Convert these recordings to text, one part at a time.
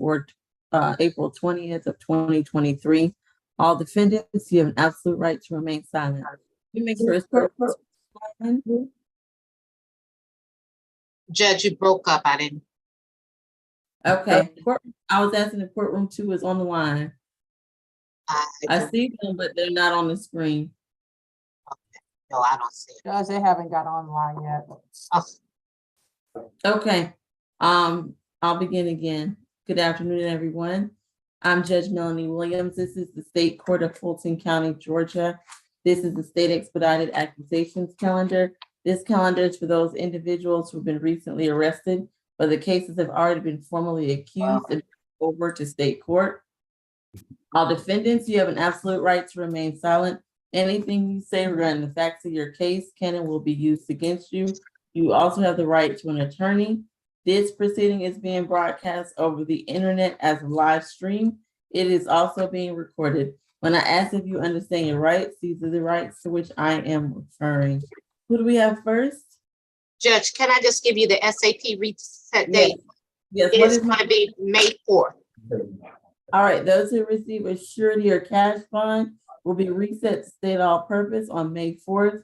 for April 20th of 2023. All defendants, you have an absolute right to remain silent. You make sure it's purpose. Judge, you broke up. I didn't. Okay, I was asking if courtroom 2 is on the line. I see them, but they're not on the screen. No, I don't see it. Judge, they haven't got online yet. Oh, Okay, I'll begin again. Good afternoon, everyone. I'm Judge Melanie Williams. This is the State Court of Fulton County, Georgia. This is the State Expedited Accusations calendar. This calendar is for those individuals who've been recently arrested, but the cases have already been formally accused and over to state court. All defendants, you have an absolute right to remain silent. Anything you say regarding the facts of your case can and will be used against you. You also have the right to an attorney. This proceeding is being broadcast over the internet as a live stream. It is also being recorded. When I ask if you understand your rights, these are the rights to which I am referring. Who do we have first? Judge, can I just give you the SAP reset date? Yes. It What is is going to be May 4th. All right, those who receive a surety or cash bond will be reset to state all purpose on May 4th.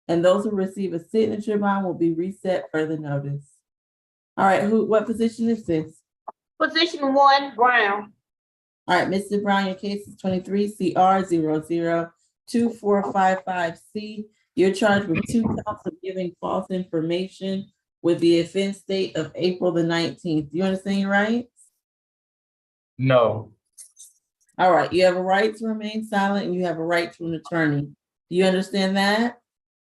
And those who receive a signature bond will be reset further notice. All right, what position is this? Position 1, Brown. All right, Mr. Brown, your case is 23 CR 002455C. You're charged with 2 counts of giving false information with the offense date of April the 19th. Do you understand your rights? No. All right, you have a right to remain silent and you have a right to an attorney. Do you understand that?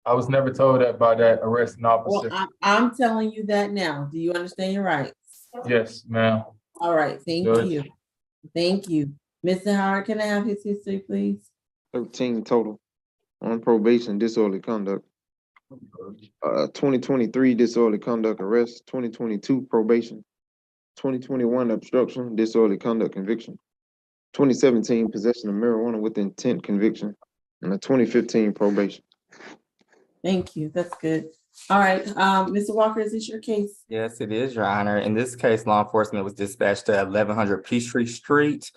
I was never told that by that arresting officer. Well, I'm telling you that now. Do you understand your rights? Yes, ma'am. All right, thank Good. you. Thank you. Mr. Howard, can I have his history, please? 13 total. On probation, disorderly conduct. 2023 disorderly conduct arrest, 2022 probation, 2021 obstruction, disorderly conduct conviction, 2017 possession of marijuana with intent conviction, and a 2015 probation. Thank you. That's good. All right, Mr. Walker, is this your case? Yes, it is, Your Honor. In this case, law enforcement was dispatched to 1100 Peachtree Street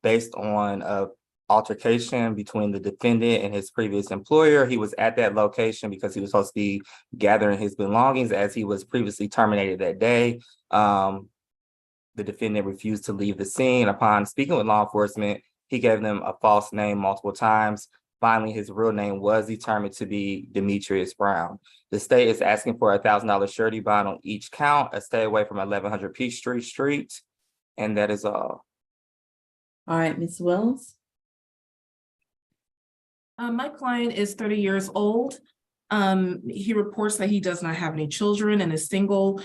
based on a altercation between the defendant and his previous employer. He was at that location because he was supposed to be gathering his belongings as he was previously terminated that day. The defendant refused to leave the scene. Upon speaking with law enforcement, he gave them a false name multiple times. Finally, his real name was determined to be Demetrius Brown. The state is asking for a $1,000 surety bond on each count, a stay away from 1100 Peachtree Street, and that is all. All right, Ms. Wells. My client is 30 years old. He reports that he does not have any children and is single.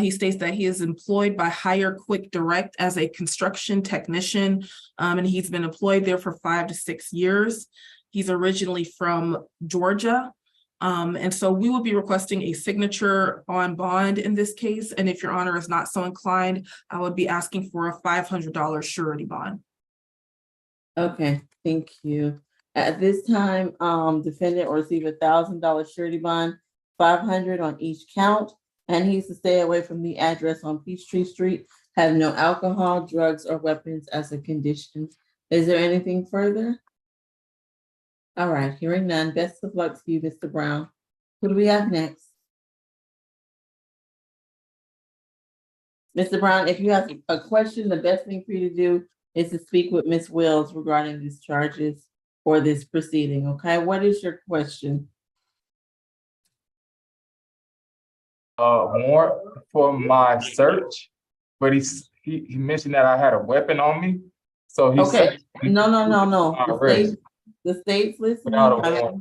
He states that he is employed by Hire Quick Direct as a construction technician, and he's been employed there for 5 to 6 years. He's originally from Georgia. And so we will be requesting a signature on bond in this case. And if Your Honor is not so inclined, I would be asking for a $500 surety bond. Okay, thank you. At this time, defendant will receive a $1,000 surety bond, $500 on each count, and he's to stay away from the address on Peachtree Street, have no alcohol, drugs, or weapons as a condition. Is there anything further? All right, hearing none, best of luck to you, Mr. Brown. Who do we have next? Mr. Brown, if you have a question, the best thing for you to do is to speak with Ms. Wells regarding these charges or this proceeding, okay? What is your question? Warrant for my search, but he mentioned that I had a weapon on me. So he Okay, said, no. arrest. The state's listening. Without a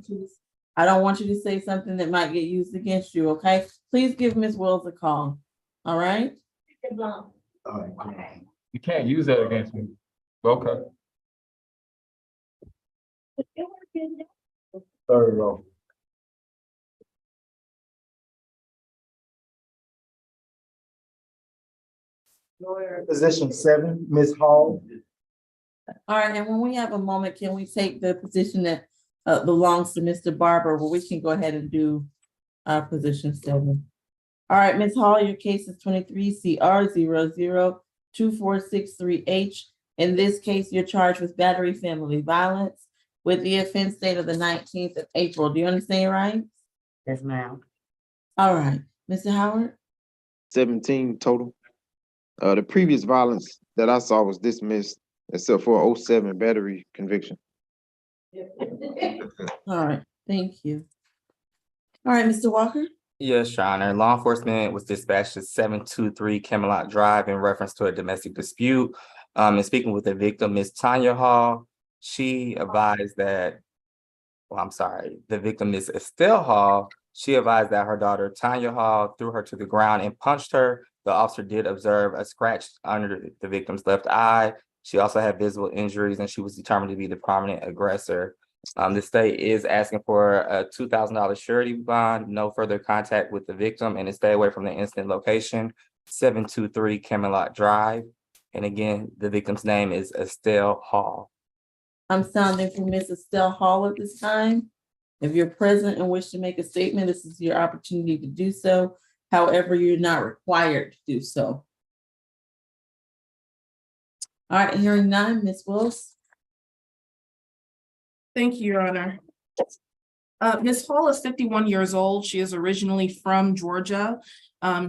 I don't want you to say something that might get used against you, okay? Please give Ms. Wells a call, all right? You can't use that against me. Okay. Third row. Position 7, Ms. Hall. All right, and when we have a moment, can we take the position that belongs to Mr. Barber, where we can go ahead and do position 7? All right, Ms. Hall, your case is 23 CR 2463H. In this case, you're charged with battery family violence with the offense date of the 19th of April. Do you understand your rights? Yes, ma'am. All right, Mr. Howard? 17 total. The previous violence that I saw was dismissed, except for 07 battery conviction. All right, thank you. All right, Mr. Walker? Yes, Your Honor. Law enforcement was dispatched to 723 Camelot Drive in reference to a domestic dispute. And speaking with the victim, Ms. Tanya Hall, she advised that, well, I'm sorry, the victim is Estelle Hall. She advised that her daughter, Tanya Hall, threw her to the ground and punched her. The officer did observe a scratch under the victim's left eye. She also had visible injuries, and she was determined to be the prominent aggressor. The state is asking for a $2,000 surety bond, no further contact with the victim, and to stay away from the incident location, 723 Camelot Drive. And again, the victim's name is Estelle Hall. I'm sounding for Ms. Estelle Hall at this time. If you're present and wish to make a statement, this is your opportunity to do so. However, you're not required to do so. All right, hearing none, Ms. Wills. Thank you, Your Honor. Ms. Hall is 51 years old. She is originally from Georgia.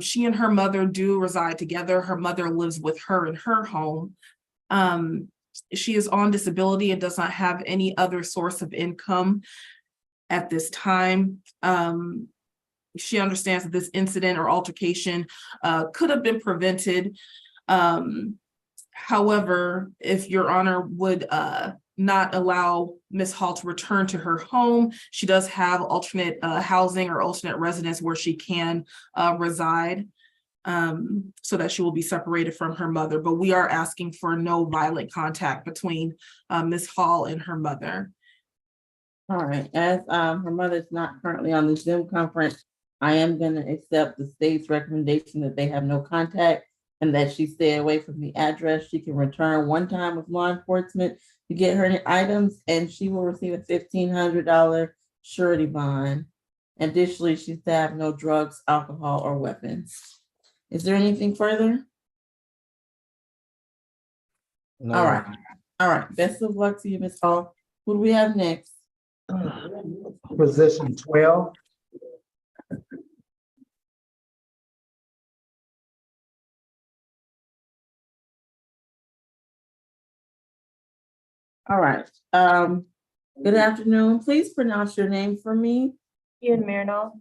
She and her mother do reside together. Her mother lives with her in her home. She is on disability and does not have any other source of income at this time. She understands that this incident or altercation could have been prevented. However, if Your Honor would not allow Ms. Hall to return to her home, she does have alternate housing or alternate residence where she can reside, so that she will be separated from her mother. But we are asking for no violent contact between Ms. Hall and her mother. All right, as her mother is not currently on the Zoom conference, I am going to accept the state's recommendation that they have no contact and that she stay away from the address. She can return one time with law enforcement to get her items, and she will receive a $1,500 surety bond. Additionally, she's to have no drugs, alcohol, or weapons. Is there anything further? No. All right. All right. Best of luck to you, Ms. Hall. What do we have next? Position 12. All right. Good afternoon. Please pronounce your name for me. Ian Mironov.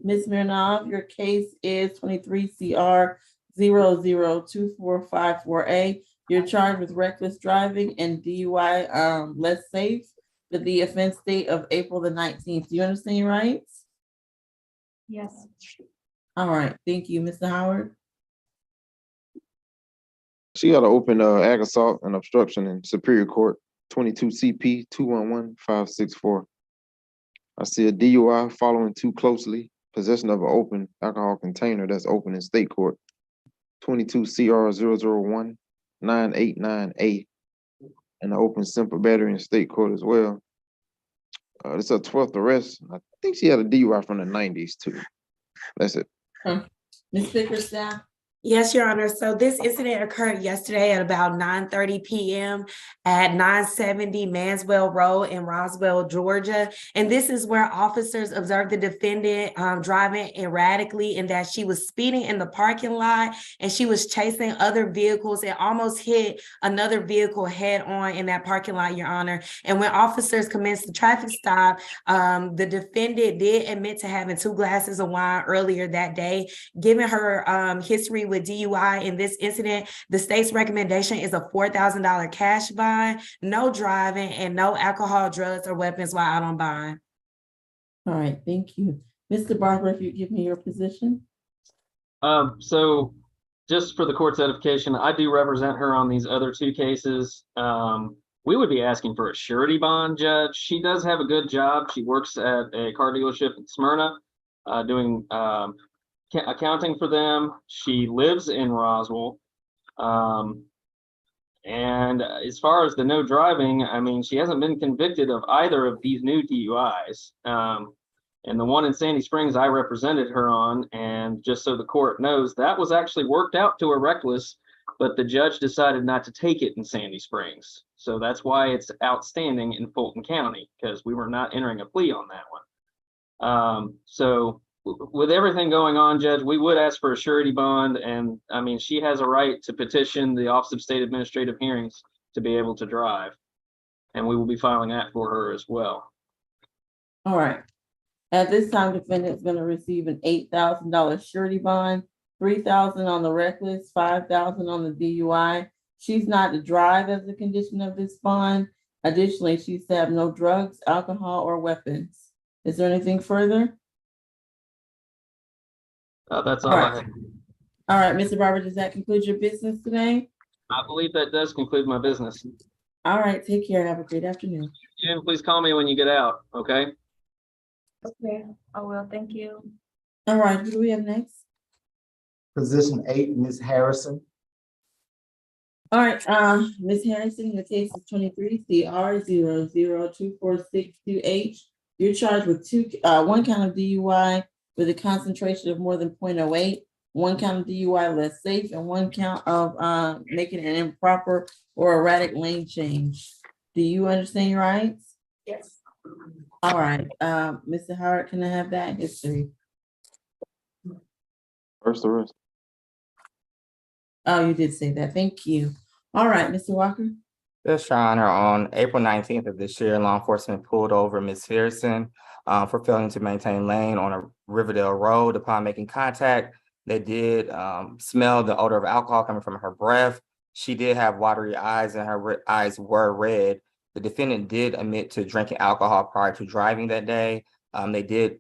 Ms. Mironov, your case is 23 CR 002454A. You're charged with reckless driving and DUI less safe with the offense date of April the 19th. Do you understand your rights? Yes. All right. Thank you, Mr. Howard. She got to open ag assault and obstruction in Superior Court, 22 CP 211564. I see a DUI following too closely, possession of an open alcohol container that's open in state court, 22 CR 001989A, and an open simple battery in state court as well. This is her 12th arrest. I think she had a DUI from the 90s too. That's it. Ms. Bickerstaff. Yes, Your Honor. So this incident occurred yesterday at about 9:30 p.m. at 970 Manswell Road in Roswell, Georgia. And this is where officers observed the defendant driving erratically, and that she was speeding in the parking lot and she was chasing other vehicles and almost hit another vehicle head on in that parking lot, Your Honor. And when officers commenced the traffic stop, the defendant did admit to having 2 glasses of wine earlier that day. Given her history with DUI in this incident, the state's recommendation is a $4,000 cash bond, no driving, and no alcohol, drugs, or weapons while out on bond. All right, thank you. Mr. Barber, if you give me your position. So just for the court's edification, I do represent her on these other 2 cases. We would be asking for a surety bond, Judge. She does have a good job. She works at a car dealership in Smyrna, doing accounting for them. She lives in Roswell. And as far as the no driving, I mean, she hasn't been convicted of either of these new DUIs. And the one in Sandy Springs I represented her on, and just so the court knows, that was actually worked out to a reckless. but the judge decided not to take it in Sandy Springs. So that's why it's outstanding in Fulton County, because we were not entering a plea on that one. With everything going on, Judge, we would ask for a surety bond, and I mean, she has a right to petition the Office of State Administrative Hearings to be able to drive. And we will be filing that for her as well. All right. At this time, defendant's gonna receive an $8,000 surety bond, $3,000 on the reckless, $5,000 on the DUI. She's not to drive as a condition of this bond. Additionally, she's to have no drugs, alcohol, or weapons. Is there anything further? That's all All I right. have. All right, Mr. Barber, does that conclude your business today? I believe that does conclude my business. All right, take care. Have a great afternoon. Jim, please call me when you get out, okay? Okay, I will, thank you. All right, who do we have next? Position 8, Ms. Harrison. All right, Ms. Harrison, your case is 23 CR 0024628. You're charged with one count of DUI with a concentration of more than 0.08, one count of DUI less safe, and one count of making an improper or erratic lane change. Do you understand your rights? Yes. All right, Mr. Howard, can I have that history? First arrest. Oh, you did say that. Thank you. All right, Mr. Walker. Yes, Your Honor, on April 19th of this year, law enforcement pulled over Ms. Harrison for failing to maintain lane on a Riverdale road. Upon making contact, they did smell the odor of alcohol coming from her breath. She did have watery eyes and her eyes were red. The defendant did admit to drinking alcohol prior to driving that day. They did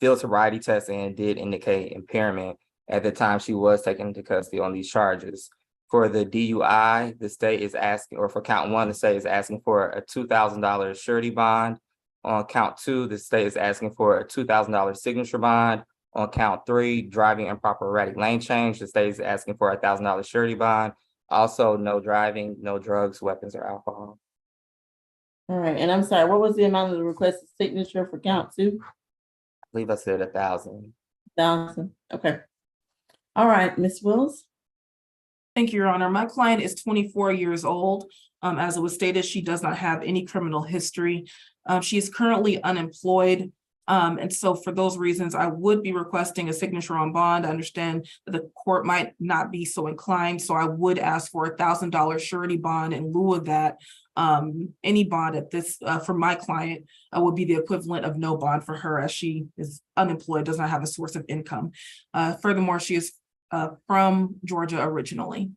field sobriety tests and did indicate impairment. At the time, she was taken into custody on these charges. For the DUI, the state is asking, or for count 1, the state is asking for a $2,000 surety bond. On count 2, the state is asking for a $2,000 signature bond. On count 3, driving improper erratic lane change, the state is asking for a $1,000 surety bond. Also, no driving, no drugs, weapons, or alcohol. All right, and I'm sorry, what was the amount of the requested signature for count 2? I believe I said 1,000. 1,000. Okay. All right, Ms. Wills. Thank you, Your Honor. My client is 24 years old. As it was stated, she does not have any criminal history. She is currently unemployed. And so for those reasons, I would be requesting a signature on bond. I understand that the court might not be so inclined, so I would ask for a $1,000 surety bond in lieu of that. Any bond at this, for my client, would be the equivalent of no bond for her, as she is unemployed, does not have a source of income. Furthermore, she is from Georgia originally.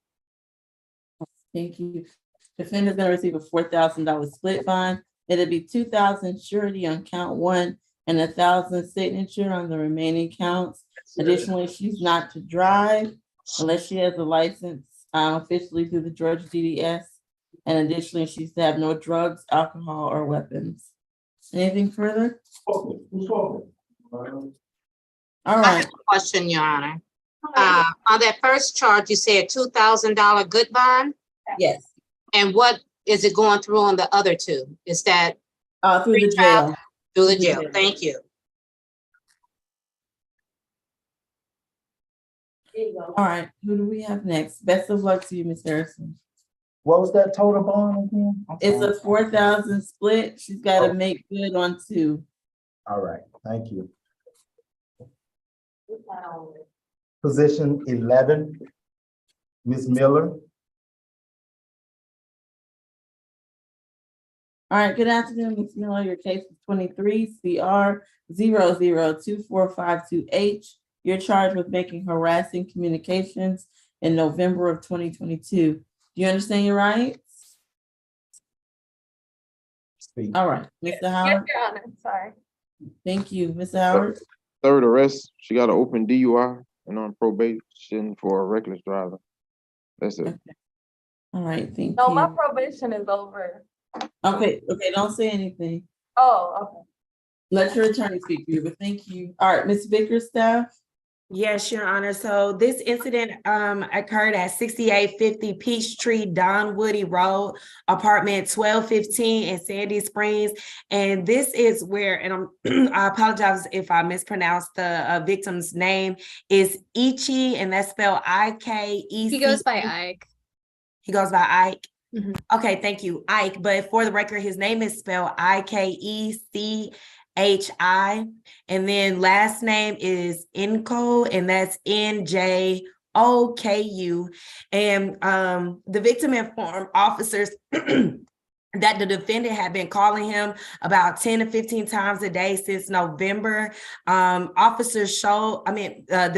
Thank you. Defendant's gonna receive a $4,000 split bond. It'll be $2,000 surety on count 1 and a $1,000 signature on the remaining counts. Additionally, she's not to drive unless she has a license officially through the Georgia DDS. And additionally, she's to have no drugs, alcohol, or weapons. Anything further? All I right. have a question, Your Honor. On that first charge, you said $2,000 good bond, Yes. and what is it going through on the other 2? Is that Through the jail. through the jail? Thank you. All right, who do we have next? Best of luck to you, Ms. Harrison. What was that total bond again? I'm It's sorry. a 4,000 split. She's got to make good on 2. All right, thank you. Position 11, Ms. Miller. All right, good afternoon, Ms. Miller. Your case is 23 CR 0024528. You're charged with making harassing communications in November of 2022. Do you understand your rights? Speak. All right, Mr. Yes, Howard. Your Honor, sorry. Thank you, Mr. Howard. Third arrest, she got an open DUI and on probation for a reckless driver. That's it. All right, thank No, my you. probation is over. Okay, don't say anything. Oh, okay. Let your attorney speak for you, but thank you. All right, Ms. Bickerstaff. Yes, Your Honor. So this incident occurred at 6850 Peachtree Donwoody Road, apartment 1215 in Sandy Springs. And this is where, and I apologize if I mispronounced the victim's name, is Ichi, and that's spelled I-K-E-C. He goes by Ike. He goes by Ike. Mhm. Okay, thank you, Ike. But for the record, his name is spelled Ikechi, and then last name is Njoku, and that's Njoku. And the victim informed officers that the defendant had been calling him about 10 to 15 times a day since November. The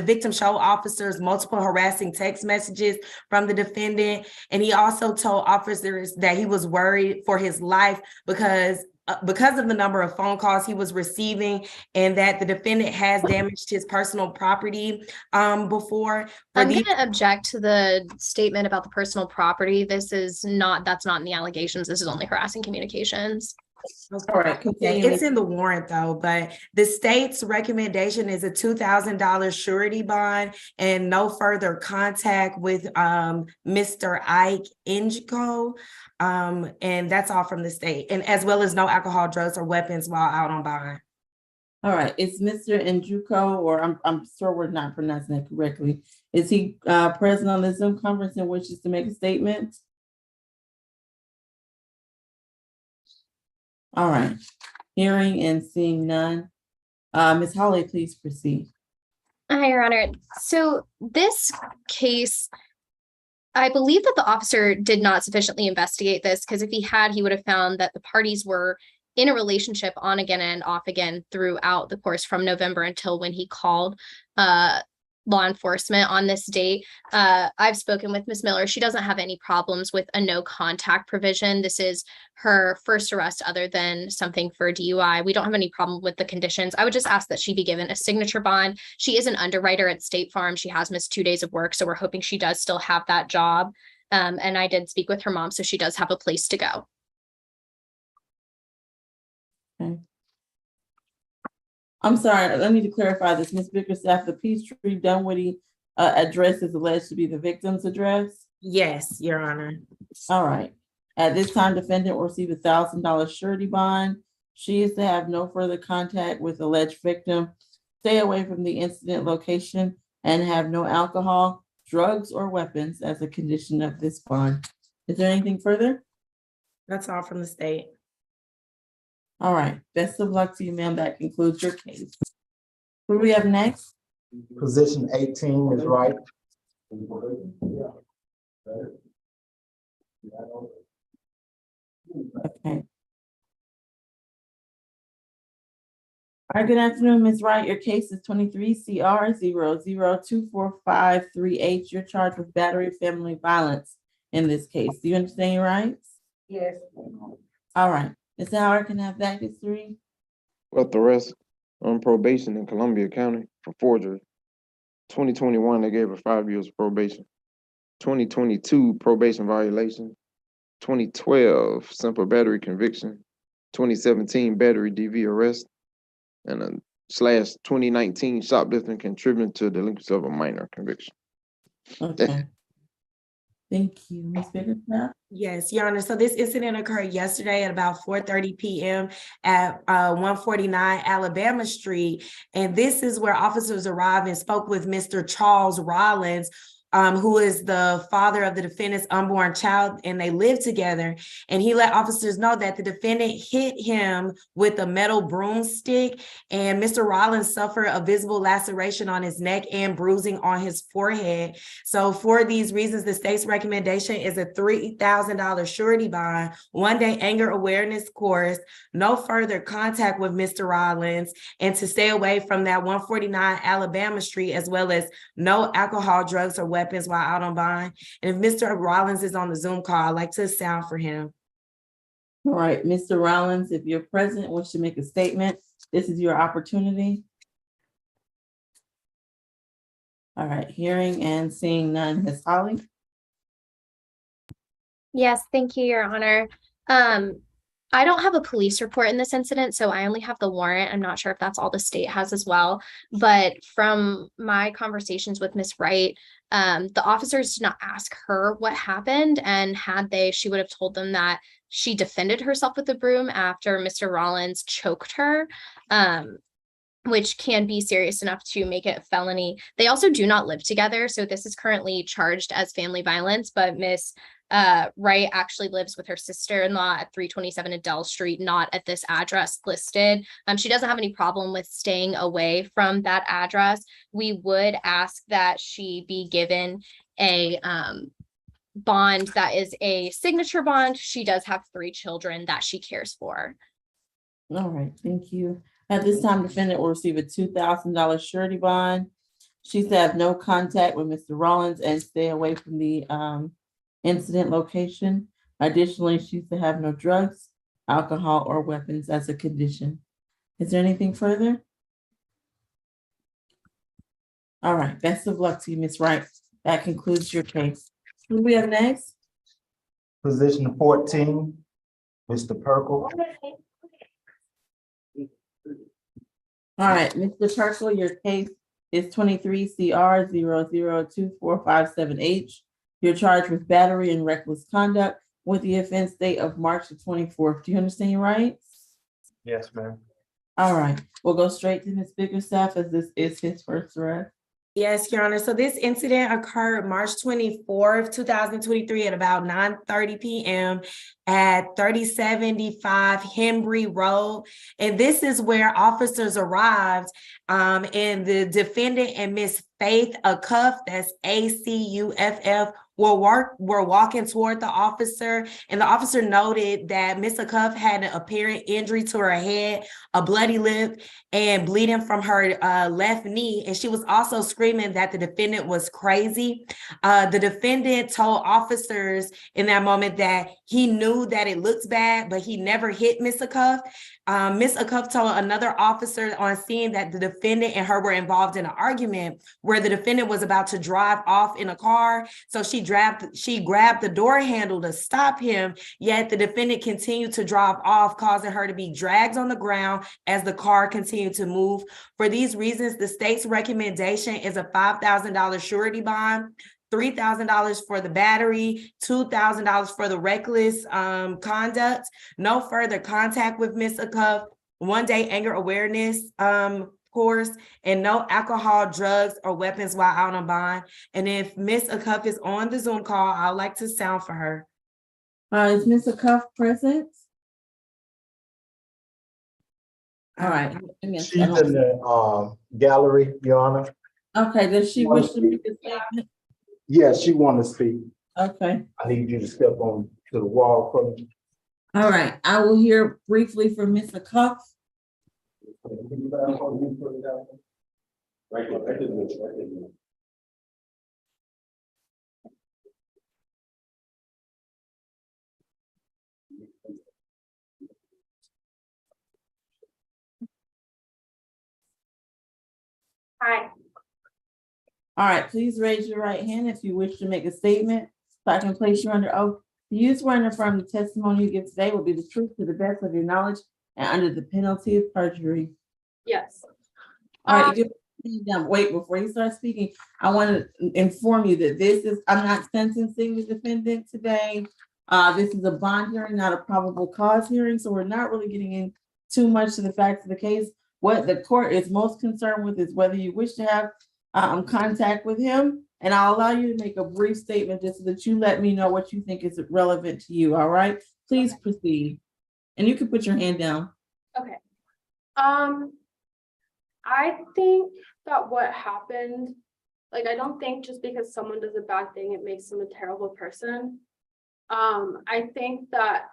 victim showed officers multiple harassing text messages from the defendant. And he also told officers that he was worried for his life because of the number of phone calls he was receiving, and that the defendant has damaged his personal property before. I'm going to object to the statement about the personal property. That's not in the allegations. This is only harassing communications. All right, continue. It's in the warrant though, but the state's recommendation is a $2,000 surety bond and no further contact with Mr. Ike Njoku. And that's all from the state, and as well as no alcohol, drugs, or weapons while out on bond. All right, it's Mr. Njoku, or I'm sure we're not pronouncing it correctly. Is he present on the Zoom conference and wishes to make a statement? All right, hearing and seeing none. Ms. Holly, please proceed. Hi, Your Honor. So this case, I believe that the officer did not sufficiently investigate this, because if he had, he would have found that the parties were in a relationship on again and off again throughout the course from November until when he called law enforcement on this date. I've spoken with Ms. Miller. She doesn't have any problems with a no contact provision. This is her first arrest other than something for DUI. We don't have any problem with the conditions. I would just ask that she be given a signature bond. She is an underwriter at State Farm. She has missed 2 days of work, so we're hoping she does still have that job. And I did speak with her mom, so she does have a place to go. Okay. I'm sorry, I need to clarify this. Ms. Bickerstaff, the Peachtree Dunwoody address is alleged to be the victim's address? Yes, Your Honor. All right. At this time, defendant will receive $1,000 surety bond. She is to have no further contact with alleged victim, stay away from the incident location, and have no alcohol, drugs, or weapons as a condition of this bond. Is there anything further? That's all from the state. All right. Best of luck to you, ma'am. That concludes your case. Who do we have next? Position 18 is right. Okay. All right, good afternoon, Ms. Wright. Your case is 23 CR 0024538. You're charged with battery family violence in this case. Do you understand your rights? Yes. All right. Mr. Howard, can I have that history? Left arrest on probation in Columbia County for forgery. 2021, they gave her 5 years of probation. 2022, probation violation. 2012, simple battery conviction. 2017, battery DV arrest. And a /2019 shoplifting contributing to delinquency of a minor conviction. Okay. Thank you, Ms. Bickerstaff. Yes, Your Honor. So this incident occurred yesterday at about 4:30 p.m. at 149 Alabama Street. And this is where officers arrived and spoke with Mr. Charles Rollins, who is the father of the defendant's unborn child, and they live together. And he let officers know that the defendant hit him with a metal broomstick, and Mr. Rollins suffered a visible laceration on his neck and bruising on his forehead. So for these reasons, the state's recommendation is a $3,000 surety bond, 1-day anger awareness course, no further contact with Mr. Rollins, and to stay away from that 149 Alabama Street, as well as no alcohol, drugs, or weapons while out on bond. And if Mr. Rollins is on the Zoom call, I'd like to sound for him. All right, Mr. Rollins, if you're present and wish to make a statement, this is your opportunity. All right, hearing and seeing none. Ms. Holly? Yes, thank you, Your Honor. I don't have a police report in this incident, so I only have the warrant. I'm not sure if that's all the state has as well. But from my conversations with Miss Wright, the officers did not ask her what happened, and had they, she would have told them that she defended herself with the broom after Mr. Rollins choked her. Which can be serious enough to make it a felony. They also do not live together, so this is currently charged as family violence, but Miss Wright actually lives with her sister-in-law at 327 Adele Street, not at this address listed. She doesn't have any problem with staying away from that address. We would ask that she be given a bond that is a signature bond. She does have 3 children that she cares for. All right, thank you. At this time, defendant will receive a $2,000 surety bond. She's to have no contact with Mr. Rollins and stay away from the incident location. Additionally, she's to have no drugs, alcohol, or weapons as a condition. Is there anything further? All right, best of luck to you, Ms. Wright. That concludes your case. Who do we have next? Position 14, Mr. Perkle. All right, Mr. Perkle, your case is 23 CR 0024578H. You're charged with battery and reckless conduct with the offense date of March the 24th. Do you understand your rights? Yes, ma'am. All right, we'll go straight to Ms. Bickerstaff as this is his first arrest. Yes, Your Honor. So this incident occurred March 24th, 2023 at about 9:30 p.m. at 3075 Hembry Road. And this is where officers arrived and the defendant and Miss Faith Acuff, that's ACUFF, were walking toward the officer, and the officer noted that Miss Acuff had an apparent injury to her head, a bloody lip, and bleeding from her left knee. And she was also screaming that the defendant was crazy. The defendant told officers in that moment that he knew that it looked bad, but he never hit Miss Acuff. Miss Acuff told another officer on scene that the defendant and her were involved in an argument where the defendant was about to drive off in a car. So she grabbed the door handle to stop him, yet the defendant continued to drive off, causing her to be dragged on the ground as the car continued to move. For these reasons, the state's recommendation is a $5,000 surety bond, $3,000 for the battery, $2,000 for the reckless conduct, no further contact with Ms. Acuff, 1-day anger awareness course, and no alcohol, drugs, or weapons while out on bond. And if Ms. Acuff is on the Zoom call, I'd like to sound for her. Is Ms. Acuff present? All right. She's in the gallery, Your Honor. Okay, does she wish to make a statement? Yes, she want to speak. Okay. I need you to step on to the wall for me. All right, I will hear briefly from Ms. Acuff. Hi. All right, please raise your right hand if you wish to make a statement, so I can place you under oath. You swear and affirm the testimony you give today will be the truth to the best of your knowledge and under the penalty of perjury. Yes. All right, wait, before you start speaking, I want to inform you that I'm not sentencing the defendant today. This is a bond hearing, not a probable cause hearing, so we're not really getting in too much to the facts of the case. What the court is most concerned with is whether you wish to have contact with him, and I'll allow you to make a brief statement just so that you let me know what you think is relevant to you, all right? Please proceed. And you can put your hand down. Okay. I think that what happened, like, I don't think just because someone does a bad thing, it makes them a terrible person. I think that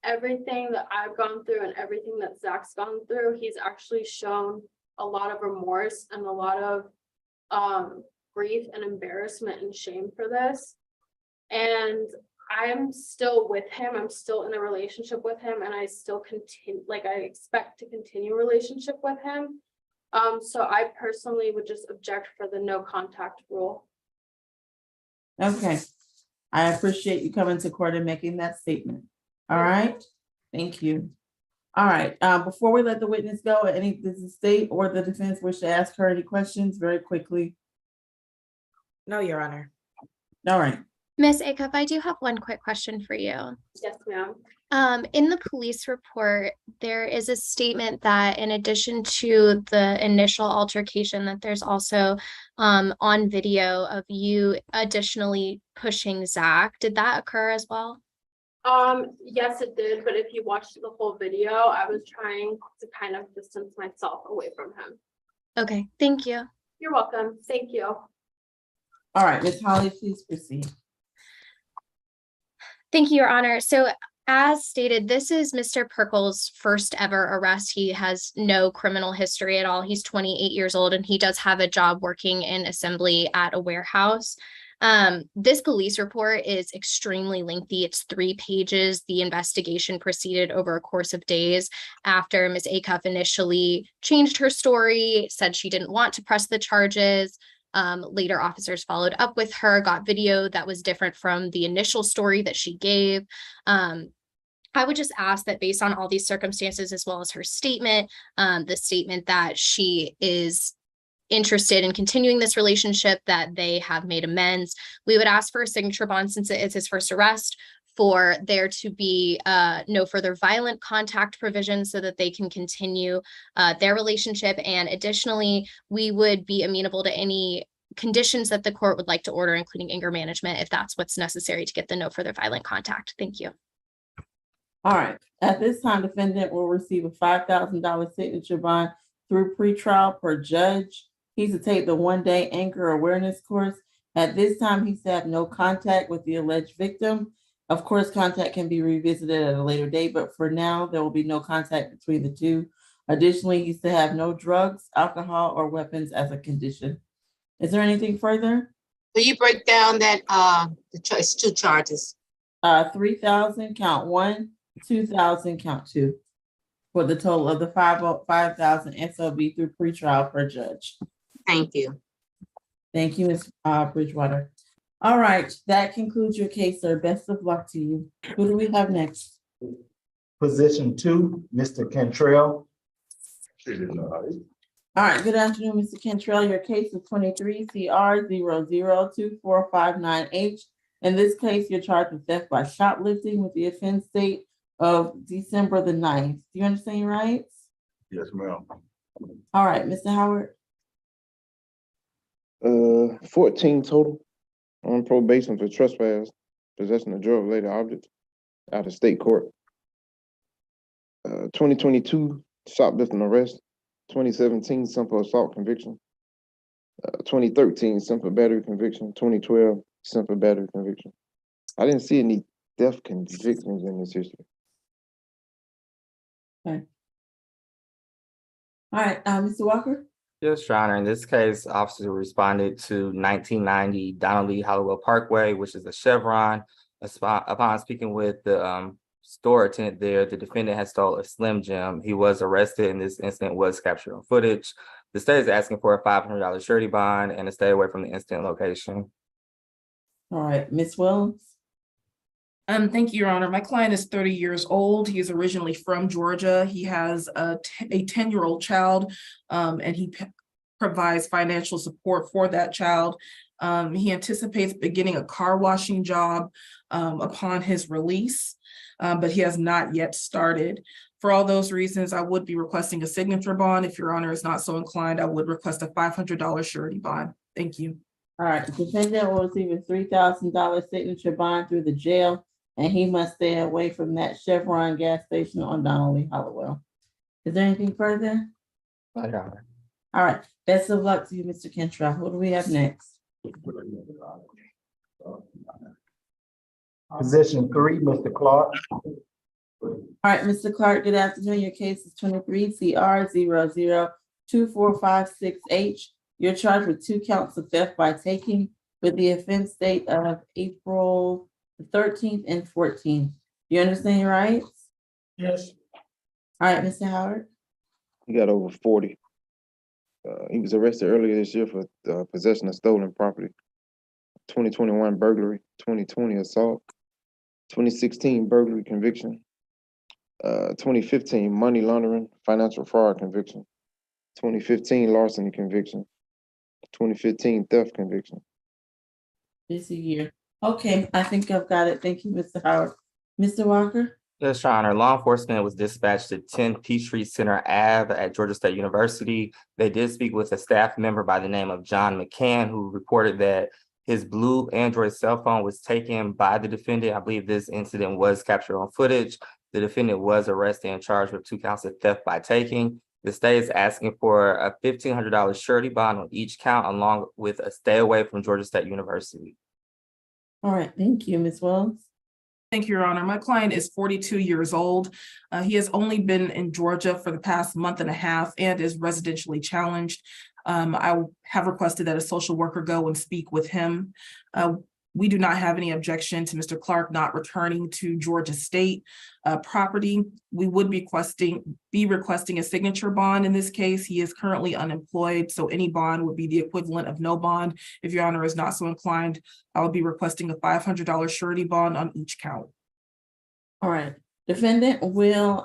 everything that I've gone through and everything that Zach's gone through, he's actually shown a lot of remorse and a lot of grief and embarrassment and shame for this. And I'm still with him. I'm still in a relationship with him, and I still continue, like, I expect to continue a relationship with him. So I personally would just object for the no contact rule. Okay. I appreciate you coming to court and making that statement. All right. Thank you. All right, before we let the witness go, does the state or the defense wish to ask her any questions very quickly? No, Your Honor. All right. Miss Acuff, I do have one quick question for you. Yes, ma'am. In the police report, there is a statement that in addition to the initial altercation, that there's also on video of you additionally pushing Zach. Did that occur as well? Yes, it did, but if you watched the whole video, I was trying to kind of distance myself away from him. Okay, thank you. You're welcome. Thank you. All right, Ms. Holly, please proceed. Thank you, Your Honor. So as stated, this is Mr. Perkle's first ever arrest. He has no criminal history at all. He's 28 years old and he does have a job working in assembly at a warehouse. This police report is extremely lengthy. It's 3 pages. The investigation proceeded over a course of days after Ms. Acuff initially changed her story, said she didn't want to press the charges. Later, officers followed up with her, got video that was different from the initial story that she gave. I would just ask that based on all these circumstances, as well as her statement, the statement that she is interested in continuing this relationship, that they have made amends, we would ask for a signature bond since it is his first arrest, for there to be no further violent contact provisions so that they can continue their relationship. And additionally, we would be amenable to any conditions that the court would like to order, including anger management, if that's what's necessary to get the no further violent contact. Thank you. All right, at this time, defendant will receive a $5,000 signature bond through pretrial per judge. He's to take the 1-day anger awareness course. At this time, he's to have no contact with the alleged victim. Of course, contact can be revisited at a later date, but for now, there will be no contact between the two. Additionally, he's to have no drugs, alcohol, or weapons as a condition. Is there anything further? Will you break down that, the choice, 2 charges? 3,000 count 1, 2,000 count 2, for the total of the 5,000 SLB through pretrial per judge. Thank you. Thank you, Ms. Bridgewater. All right, that concludes your case, sir. Best of luck to you. Who do we have next? Position 2, Mr. Cantrell. All right, good afternoon, Mr. Cantrell. Your case is 23 CR 002459H. In this case, you're charged with theft by shoplifting with the offense date of December the 9th. Do you understand your rights? Yes, ma'am. All right, Mr. Howard. 14 total on probation for trespass, possession of drug-related objects out of state court. 2022 shoplifting arrest, 2017 simple assault conviction, 2013 simple battery conviction, 2012 simple battery conviction. I didn't see any theft convictions in this history. Okay. All right, Mr. Walker. Yes, Your Honor. In this case, officer responded to 1990 Donald Lee Hollowell Parkway, which is a Chevron. Upon speaking with the store attendant there, the defendant had stole a Slim Jim. He was arrested, and this incident was captured on footage. The state is asking for a $500 surety bond and to stay away from the incident location. All right, Ms. Williams. Thank you, Your Honor. My client is 30 years old. He is originally from Georgia. He has a 10-year-old child, and he provides financial support for that child. He anticipates beginning a car washing job upon his release, but he has not yet started. For all those reasons, I would be requesting a signature bond. If Your Honor is not so inclined, I would request a $500 surety bond. Thank you. All right, the defendant will receive a $3,000 signature bond through the jail, and he must stay away from that Chevron gas station on Donald Lee Hollowell. Is there anything further? Your Honor. All right, best of luck to you, Mr. Cantrell. Who do we have next? Position 3, Mr. Clark. All right, Mr. Clark, good afternoon. Your case is 23 CR 002456H. You're charged with 2 counts of theft by taking with the offense date of April the 13th and 14th. You understand your rights? Yes. All right, Mr. Howard. He got over 40. He was arrested earlier this year for possession of stolen property. 2021 burglary, 2020 assault, 2016 burglary conviction, 2015 money laundering, financial fraud conviction. 2015 larceny conviction. 2015 theft conviction. This a year. Okay, I think I've got it. Thank you, Mr. Howard. Mr. Walker? Yes, Your Honor, law enforcement was dispatched to 10 Peachtree Center Ave at Georgia State University. They did speak with a staff member by the name of John McCann, who reported that his blue Android cell phone was taken by the defendant. I believe this incident was captured on footage. The defendant was arrested and charged with 2 counts of theft by taking. The state is asking for a $1,500 surety bond on each count, along with a stay away from Georgia State University. All right, thank you, Ms. Wells. Thank you, Your Honor. My client is 42 years old. He has only been in Georgia for the past month and a half and is residentially challenged. I have requested that a social worker go and speak with him. We do not have any objection to Mr. Clark not returning to Georgia State property. We would be requesting a signature bond in this case. He is currently unemployed, so any bond would be the equivalent of no bond. If Your Honor is not so inclined, I will be requesting a $500 surety bond on each count. All right, defendant will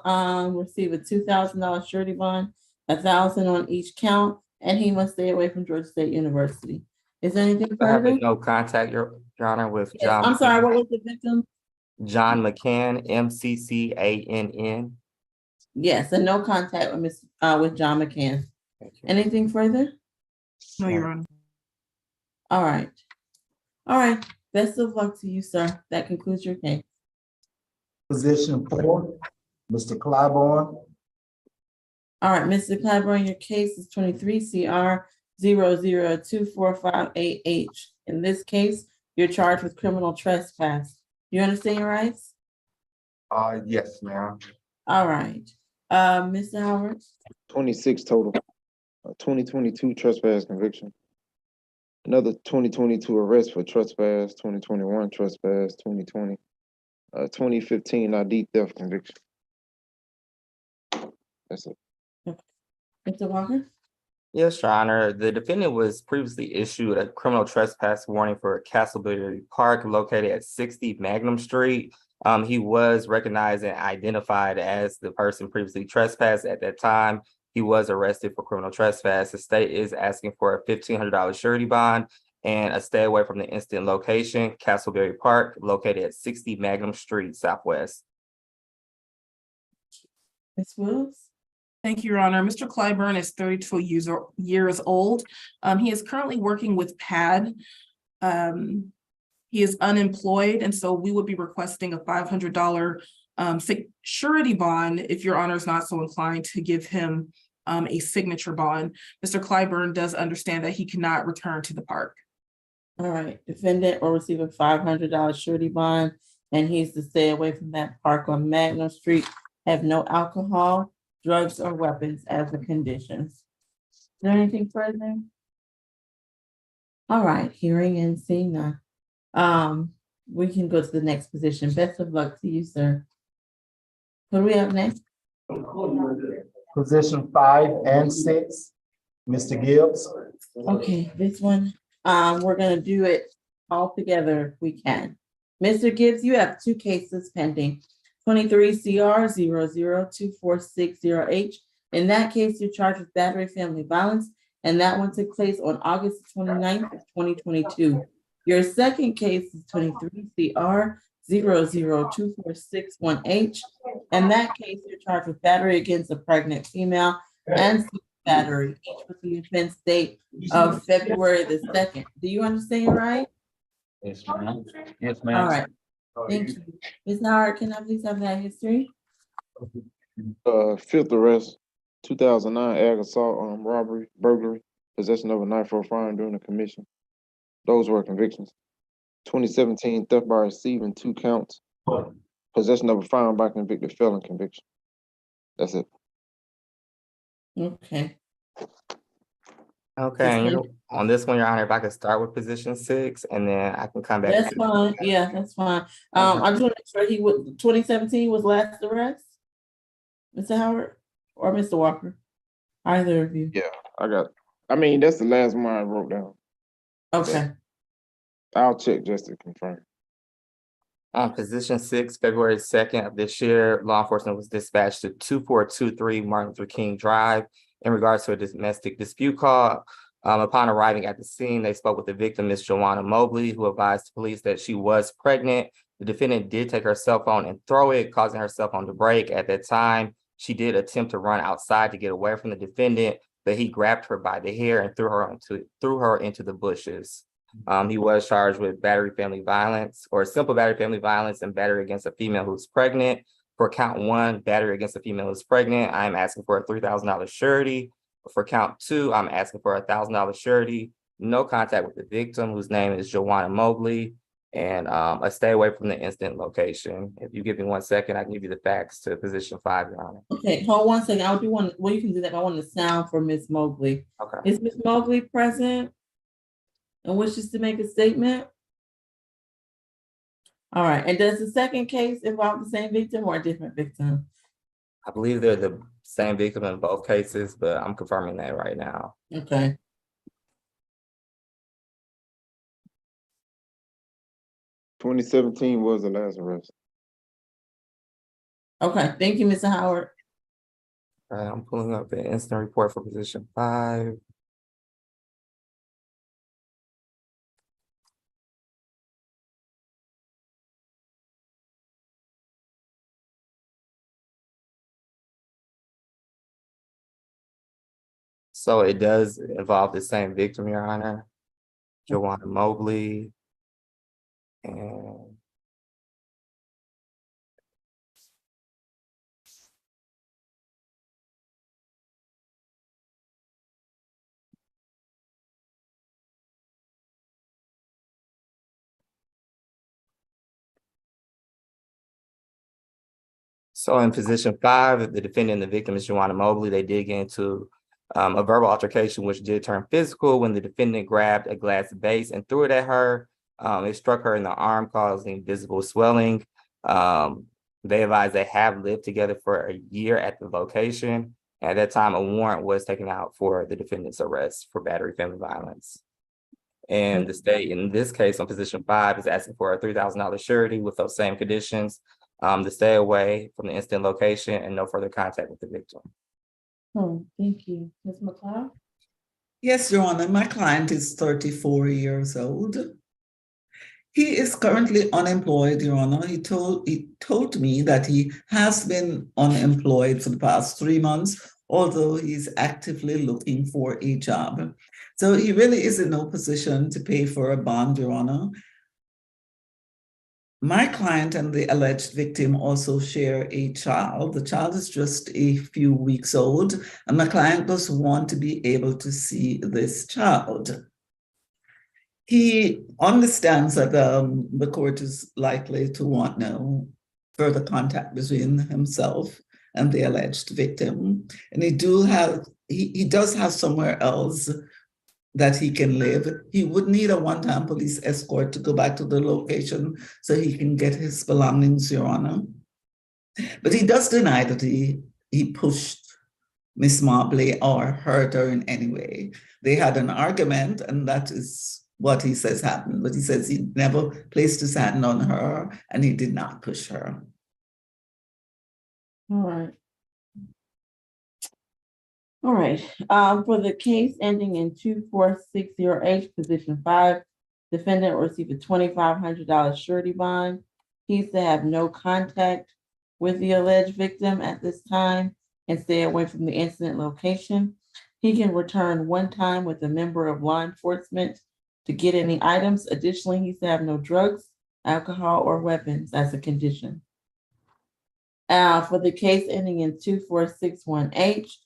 receive a $2,000 surety bond, $1,000 on each count, and he must stay away from Georgia State University. Is there anything I have further? no contact, Your Honor, with Yes, John. I'm sorry, what was the victim? John McCann, McCann. Yes, and no contact with with John McCann. Anything further? No, Your Honor. All right. All right. Best of luck to you, sir. That concludes your case. Position 4, Mr. Clyburn. All right, Mr. Clyburn, your case is 23 CR 0024588H. In this case, you're charged with criminal trespass. You understand your rights? Yes, ma'am. All right. Mr. Howard? 26 total. 2022 trespass conviction. Another 2022 arrest for trespass, 2021 trespass, 2020. 2015 ID theft conviction. That's it. Mr. Walker? Yes, Your Honor. The defendant was previously issued a criminal trespass warning for Castleberry Park located at 60 Magnum Street. He was recognized and identified as the person previously trespassed at that time. He was arrested for criminal trespass. The state is asking for a $1,500 surety bond and a stay away from the incident location, Castleberry Park, located at 60 Magnum Street Southwest. Ms. Wills? Thank you, Your Honor. Mr. Clyburn is 32 years old. He is currently working with PAD. He is unemployed, and so we would be requesting a $500 surety bond if Your Honor is not so inclined to give him a signature bond. Mr. Clyburn does understand that he cannot return to the park. All right, defendant will receive a $500 surety bond, and he's to stay away from that park on Magnum Street, have no alcohol, drugs, or weapons as the conditions. Is there anything further? All right, hearing and seeing none. We can go to the next position. Best of luck to you, sir. What do we have next? Position 5 and 6, Mr. Gibbs. Okay, this one, we're gonna do it all together if we can. Mr. Gibbs, you have 2 cases pending. 23 CR 00246H. In that case, you're charged with battery family violence, and that one took place on August 29th of 2022. Your second case is 23 CR 00246H. In that case, you're charged with battery against a pregnant female and battery, each with the offense date of February the 2nd. Do you understand, right? Yes, ma'am. Yes, All right, thank you. Ms. Howard, can I please have that history? 5th arrest, 2009 ag assault, robbery, burglary, possession of a knife or firearm during the commission. Those were convictions. 2017 theft by receiving 2 counts. Possession of a firearm by convicted felon conviction. That's it. Okay. Okay, and on this one, Your Honor, if I could start with position 6, and then I can come back. That's fine. Yeah, that's fine. I just want to make sure he was 2017 was last arrest. Mr. Howard or Mr. Walker? Either of you. Yeah, I mean, that's the last one I wrote down. Okay. I'll check just to confirm. On position 6, February 2nd of this year, law enforcement was dispatched to 2423 Martin Luther King Drive in regards to a domestic dispute call. Upon arriving at the scene, they spoke with the victim, Ms. Joanna Mobley, who advised the police that she was pregnant. The defendant did take her cell phone and throw it, causing her cell phone to break. At that time, she did attempt to run outside to get away from the defendant, but he grabbed her by the hair and threw her into the bushes. He was charged with battery, family violence, or simple battery, family violence, and battery against a female who's pregnant. For count 1, battery against a female who's pregnant, I'm asking for a $3,000 surety. For count 2, I'm asking for a $1,000 surety. No contact with the victim, whose name is Joanna Mobley, and a stay away from the incident location. If you give me 1 second, I can give you the facts to position 5, Your Honor. Okay, hold 1 second. I do want, well, you can do that, but I want the sound for Ms. Mobley. Okay. Is Ms. Mobley present and wishes to make a statement? All right, and does the second case involve the same victim or a different victim? I believe they're the same victim in both cases, but I'm confirming that right now. Okay. "2017 was the last arrest. Okay, thank you, Mr. Howard. All right, I'm pulling up the incident report for position 5. So it does involve the same victim, Your Honor, Joanna Mobley. And so in position 5, the defendant and the victim is Joanna Mobley. They did get into a verbal altercation, which did turn physical when the defendant grabbed a glass vase and threw it at her. It struck her in the arm, causing visible swelling. They advised they have lived together for a year at the location. At that time, a warrant was taken out for the defendant's arrest for battery, family violence. And the state, in this case, on position 5, is asking for a $3,000 surety with those same conditions, to stay away from the incident location and no further contact with the victim. Oh, thank you. Ms. McLeod? Yes, Your Honor, my client is 34 years old. He is currently unemployed, Your Honor. He told me that he has been unemployed for the past 3 months, although he's actively looking for a job. So he really is in no position to pay for a bond, Your Honor. My client and the alleged victim also share a child. The child is just a few weeks old, and my client does want to be able to see this child. He understands that the court is likely to want no further contact between himself and the alleged victim. And he does have somewhere else that he can live. He would need a one-time police escort to go back to the location so he can get his belongings, Your Honor. But he does deny that he pushed Miss Mobley or hurt her in any way. They had an argument, and that is what he says happened. But he says he never placed his hand on her and he did not push her. All right. All right, for the case ending in 2460H, position 5, defendant will receive a $2,500 surety bond. He's to have no contact with the alleged victim at this time and stay away from the incident location. He can return one time with a member of law enforcement to get any items. Additionally, he's to have no drugs, alcohol, or weapons as a condition. For the case ending in 2461H,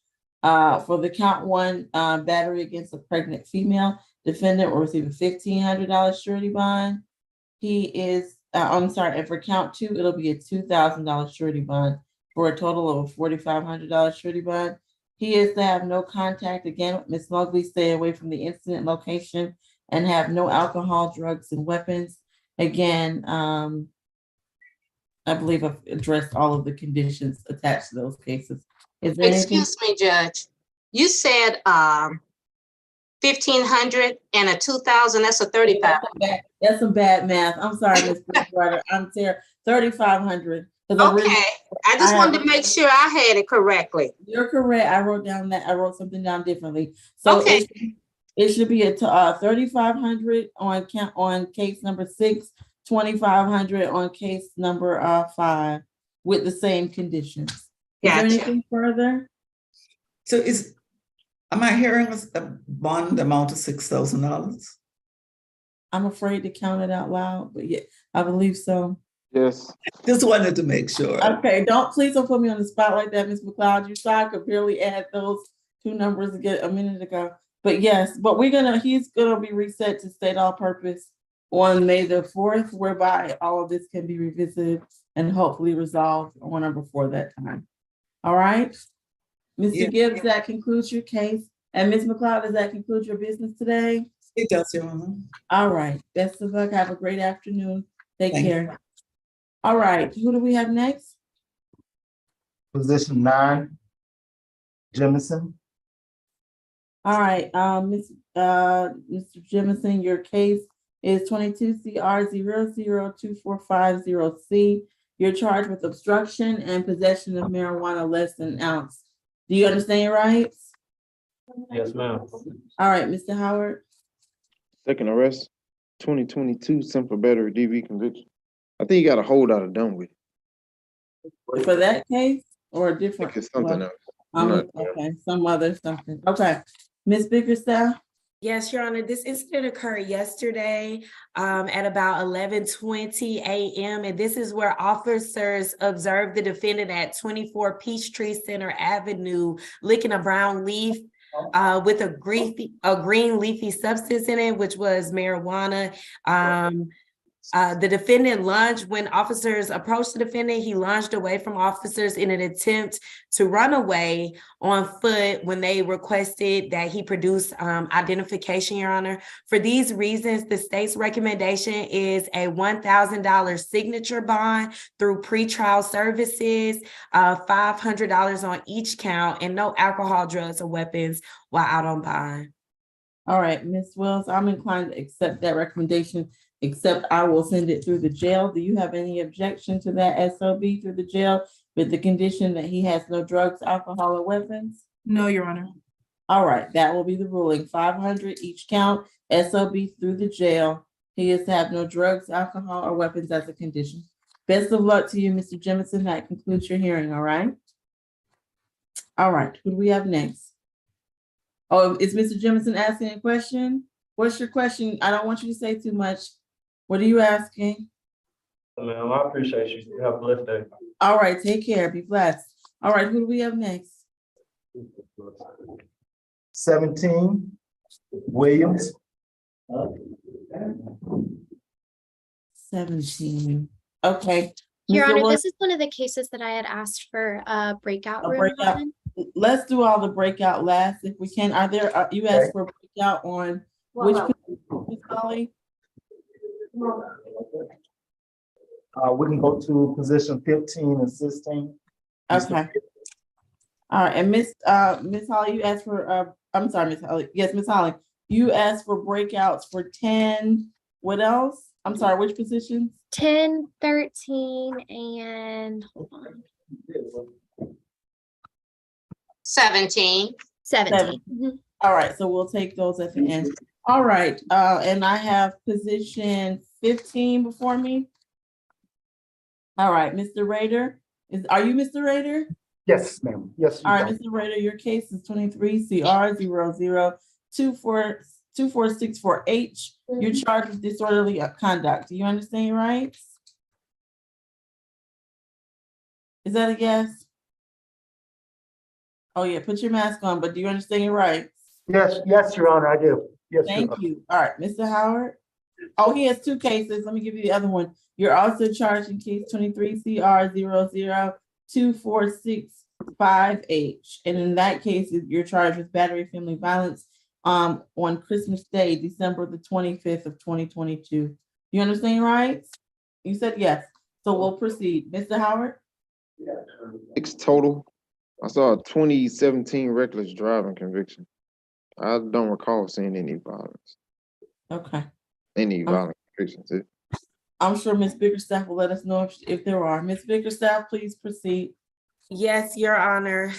for the count 1 battery against a pregnant female, defendant will receive a $1,500 surety bond. He is, and for count 2, it'll be a $2,000 surety bond for a total of a $4,500 surety bond. He is to have no contact again with Ms. Mobley, stay away from the incident location, and have no alcohol, drugs, and weapons. Again, I believe I've addressed all of the conditions attached to those cases. Is there anything? Excuse me, Judge. You said 1,500 and a 2,000, that's a 35. That's some bad math. I'm sorry, Ms. Bridgewater. I'm terrible. 3,500. Okay, I just wanted to make sure I had it correctly. You're correct. I wrote something down differently. So Okay. it should be a 3,500 on case number 6, 2,500 on case number 5 with the same conditions. Is there Gotcha. anything further? So am I hearing a bond amount of $6,000? I'm afraid to count it out loud, but yeah, I believe so. Yes. Just wanted to make sure. Okay, please don't put me on the spot like that, Ms. McLeod. You saw I could barely add those two numbers again a minute ago. But yes, but he's gonna be reset to state all purpose on May the 4th, whereby all of this can be revisited and hopefully resolved on or before that time. All right. Mr. Gibbs, that concludes your case. And Ms. McLeod, does that conclude your business today? It does, Your Honor. All right. Best of luck. Have a great afternoon. Take Thank care. All right. Who do we have next? Position 9, Jemison. All right. Mr. Jemison, your case is 22 CR 00245 You're charged with obstruction and possession of marijuana less than an ounce. Do you understand your rights? Yes, ma'am. All right, Mr. Howard. Second arrest, 2022 simple battery DV conviction. I think you got a hold out of done with. For that case or a I different? think it's something else. I'm not- Okay, some other something. Okay. Ms. Bickerstaff? Yes, Your Honor, this incident occurred yesterday at about 11:20 a.m. And this is where officers observed the defendant at 24 Peachtree Center Avenue licking a brown leaf with a green leafy substance in it, which was marijuana. The defendant lunged. When officers approached the defendant, he lunged away from officers in an attempt to run away on foot when they requested that he produce identification, Your Honor. For these reasons, the state's recommendation is a $1,000 signature bond through pretrial services, $500 on each count, and no alcohol, drugs, or weapons while out on bond. All right, Ms. Wells, I'm inclined to accept that recommendation, except I will send it through the jail. Do you have any objection to that SOB through the jail with the condition that he has no drugs, alcohol, or weapons? No, Your Honor. All right, that will be the ruling. 500 each count, SOB through the jail. He is to have no drugs, alcohol, or weapons as a condition. Best of luck to you, Mr. Jemison. That concludes your hearing, all right? All right, who do we have next? Oh, is Mr. Jemison asking a question? What's your question? I don't want you to say too much. What are you asking? Ma'am, I appreciate you. You have a blessed day. All right, take care. Be blessed. All right, who do we have next? 17, Williams. 17. Okay. Your Mr. Honor, Williams, this is one of the cases that I had asked for a breakout A room breakout. on. let's do all the breakout last if we can. Are there, you asked for a breakout on which, Ms. Holly? We can go to position 15 and 16. Okay. All right, and Miss Holly, you asked for, I'm sorry, Miss Holly. Yes, Miss Holly, you asked for breakouts for 10, what else? I'm sorry, which positions? 10, 13, and hold on, 17. 17. Mhm. All right, so we'll take those at the end. All right, and I have position 15 before me. All right, Mr. Rader, are you Mr. Rader? Yes, ma'am. Yes. All right, Mr. Rader, your case is 23 CR 002464H. You're charged with disorderly conduct. Do you understand your rights? Is that a yes? Oh yeah, put your mask on, but do you understand your rights? Yes, yes, Your Honor, I do. Yes, Your Thank Honor. you. All right, Mr. Howard. Oh, he has two cases. Let me give you the other one. You're also charged in case 23 CR 002465H. And in that case, you're charged with battery family violence on Christmas Day, December the 25th of 2022. You understand your rights? You said yes. So we'll proceed. Mr. Howard? 6 total. I saw a 2017 reckless driving conviction. I don't recall seeing any violence, Okay. any Um, violent convictions. I'm sure Ms. Bickerstaff will let us know if there are. Ms. Bickerstaff, please proceed. Yes, Your Honor.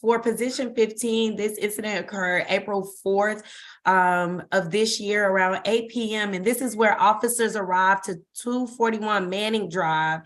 For position 15, this incident occurred April 4th of this year around 8 p.m. And this is where officers arrived to 241 Manning Drive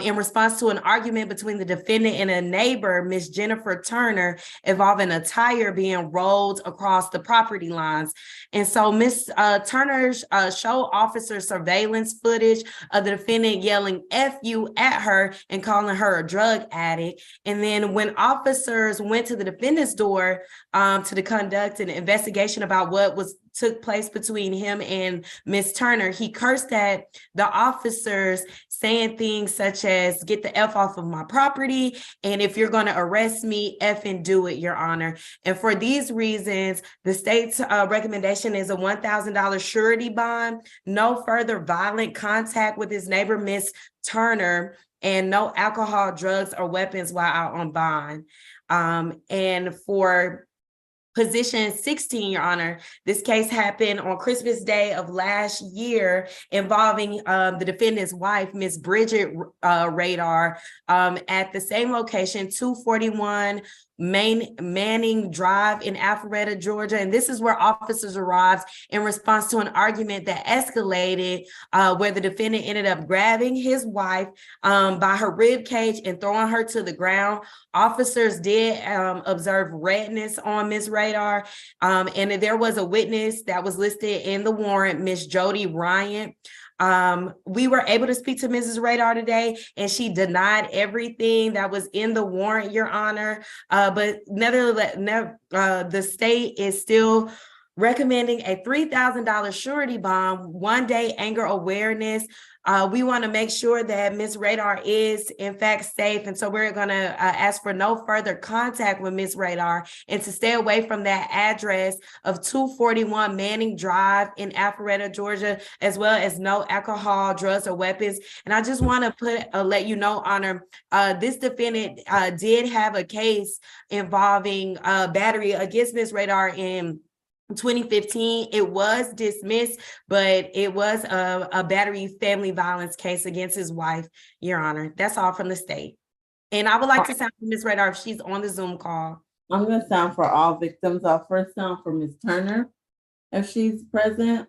in response to an argument between the defendant and a neighbor, Miss Jennifer Turner, involving a tire being rolled across the property lines. And so Miss Turner showed officers surveillance footage of the defendant yelling "F you" at her and calling her a drug addict. And then when officers went to the defendant's door to conduct an investigation about what took place between him and Miss Turner, he cursed at the officers, saying things such as "get the F off of my property," and "if you're going to arrest me, F and do it, Your Honor." And for these reasons, the state's recommendation is a $1,000 surety bond, no further violent contact with his neighbor, Miss Turner, and no alcohol, drugs, or weapons while out on bond. And for position 16, Your Honor, this case happened on Christmas Day of last year involving the defendant's wife, Miss Bridget Radar, at the same location, 241 Manning Drive in Alpharetta, Georgia. And this is where officers arrived in response to an argument that escalated where the defendant ended up grabbing his wife by her rib cage and throwing her to the ground. Officers did observe redness on Miss Radar, and there was a witness that was listed in the warrant, Miss Jody Ryan. We were able to speak to Mrs. Radar today, and she denied everything that was in the warrant, Your Honor. But nevertheless, the state is still recommending a $3,000 surety bond, 1 day anger awareness. We want to make sure that Ms. Radar is in fact safe. And so we're going to ask for no further contact with Ms. Radar and to stay away from that address of 241 Manning Drive in Alpharetta, Georgia, as well as no alcohol, drugs, or weapons. And I just want to let you know, Honor, this defendant did have a case involving battery against Ms. Radar in 2015. It was dismissed, but it was a battery family violence case against his wife, Your Honor. That's all from the state. And I would like to sound for Ms. Radar if she's on the Zoom call. I'm going to sound for all victims. I'll first sound for Ms. Turner, if she's present.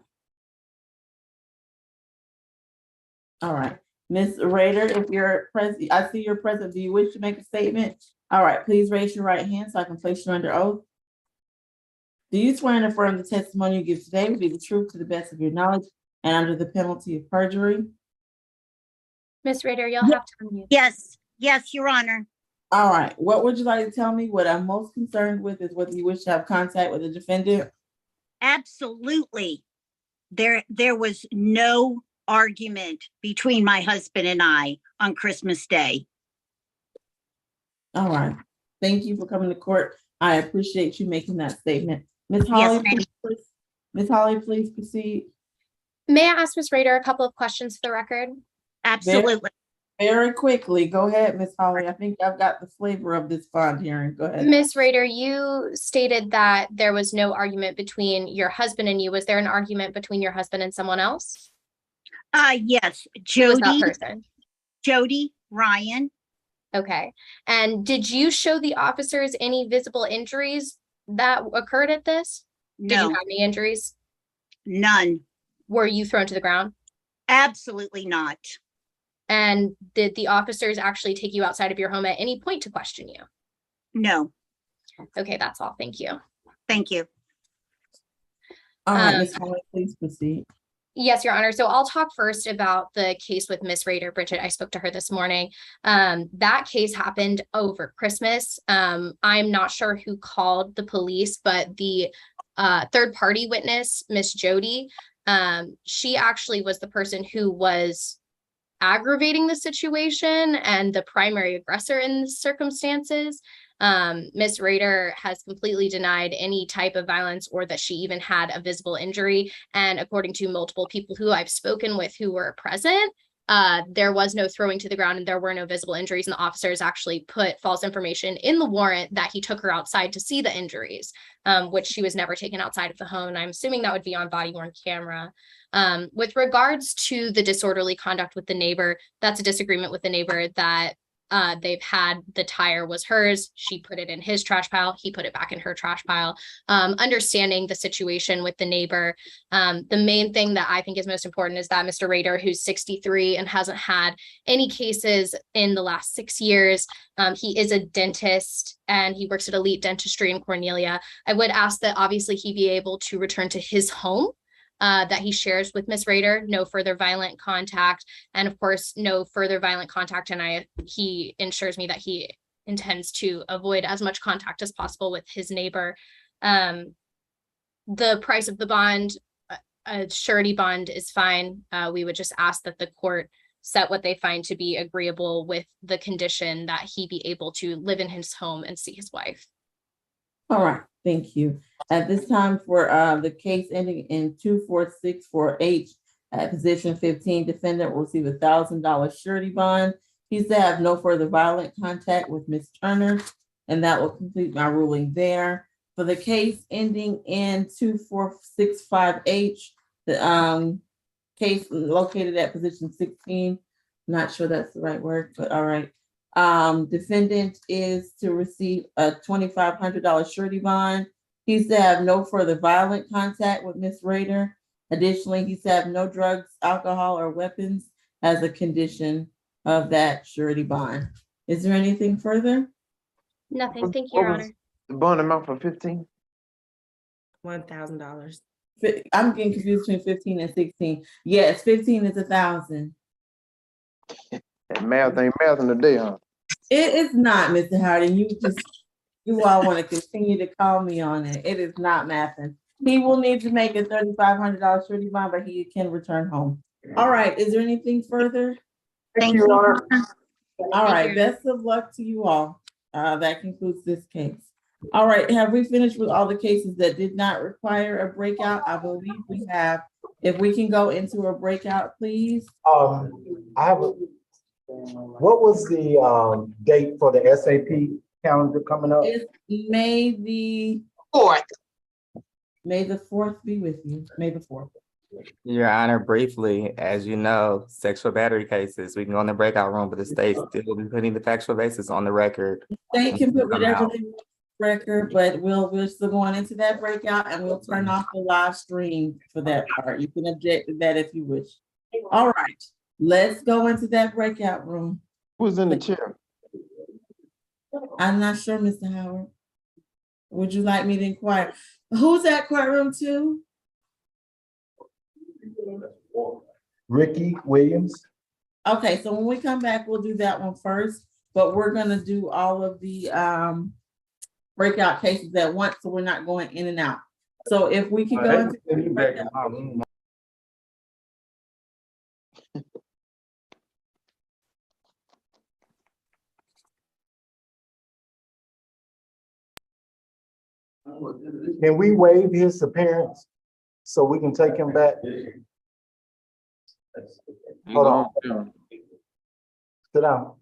All right. Ms. Rader, if you're present, I see you're present. Do you wish to make a statement? All right, please raise your right hand so I can place you under oath. Do you swear and affirm the testimony you give today will be the truth to the best of your knowledge and under the penalty of perjury? Ms. Rader, you'll have to unmute. Yes, Your Honor. All right. What would you like to tell me? What I'm most concerned with is whether you wish to have contact with the defendant. Absolutely. There was no argument between my husband and I on Christmas Day. All right. Thank you for coming to court. I appreciate you making that statement. Ms. Holly, Ms. Holly, please proceed. May I ask Ms. Rader a couple of questions for the record? Absolutely. Very quickly. Go ahead, Ms. Holly. I think I've got the flavor of this bond hearing. Go ahead. Ms. Rader, you stated that there was no argument between your husband and you. Was there an argument between your husband and someone else? Yes, Who was that person? Jody Ryan. Okay. And did you show the officers any visible injuries that occurred at this? Did you No, have any injuries? none. Were you thrown to the ground? Absolutely not. And did the officers actually take you outside of your home at any point to question you? No, Okay, that's all. Thank you. thank you. All right, Ms. Holly, please proceed. Yes, Your Honor. So I'll talk first about the case with Miss Rader, Bridget. I spoke to her this morning. That case happened over Christmas. I'm not sure who called the police, but the third party witness, Miss Jody, she actually was the person who was aggravating the situation and the primary aggressor in the circumstances. Miss Rader has completely denied any type of violence or that she even had a visible injury. And according to multiple people who I've spoken with who were present, there was no throwing to the ground and there were no visible injuries. And the officers actually put false information in the warrant that he took her outside to see the injuries, which she was never taken outside of the home. And I'm assuming that would be on body worn camera. With regards to the disorderly conduct with the neighbor, that's a disagreement with the neighbor that they've had. The tire was hers. She put it in his trash pile. He put it back in her trash pile. Understanding the situation with the neighbor. The main thing that I think is most important is that Mr. Rader, who's 63 and hasn't had any cases in the last 6 years, he is a dentist and he works at Elite Dentistry in Cornelia. I would ask that obviously he be able to return to his home that he shares with Miss Rader, no further violent contact, and of course, no further violent contact. And he ensures me that he intends to avoid as much contact as possible with his neighbor. The price of the bond, a surety bond is fine. We would just ask that the court set what they find to be agreeable with the condition that he be able to live in his home and see his wife. All right, thank you. At this time for the case ending in 24648 at position 15, defendant will receive $1,000 surety bond. He's to have no further violent contact with Ms. Turner, and that will complete my ruling there. For the case ending in 24658, the case located at position 16, not sure that's the right word, but all right. Defendant is to receive a $2,500 surety bond. He's to have no further violent contact with Ms. Rader. Additionally, he's to have no drugs, alcohol, or weapons as a condition of that surety bond. Is there anything further? Nothing. Thank you, Your Honor. The bond amount for 15? $1,000. I'm getting confused between 15 and 16. Yes, 15 is 1,000. That math ain't mathing today, huh? It is not, Mr. Howard. You all want to continue to call me on it. It is not mathing. He will need to make a $3,500 surety bond, but he can return home. All right. Is there anything further? Thank you, Your Honor. All right. Best of luck to you all. That concludes this case. All right. Have we finished with all the cases that did not require a breakout? I believe we have. If we can go into a breakout, please. I have what was the date for the SAP calendar coming up? It's May the 4th. May the 4th be with you. May the 4th. Your Honor, briefly, as you know, sexual battery cases, we can go in the breakout room, but the state still will be putting the factual basis on the record. They can put whatever out. they want on the record, but we're still going into that breakout and we'll turn off the live stream for that part. You can object to that if you wish. All right, let's go into that breakout room. Who's in the chair? I'm not sure, Mr. Howard. Would you like me to inquire? Who's at courtroom 2? Ricky Williams. Okay, so when we come back, we'll do that one first, but we're gonna do all of the breakout cases at once, so we're not going in and out. So if we can go into the breakout. Can we waive his appearance so we can take him back? Hold on. Sit down.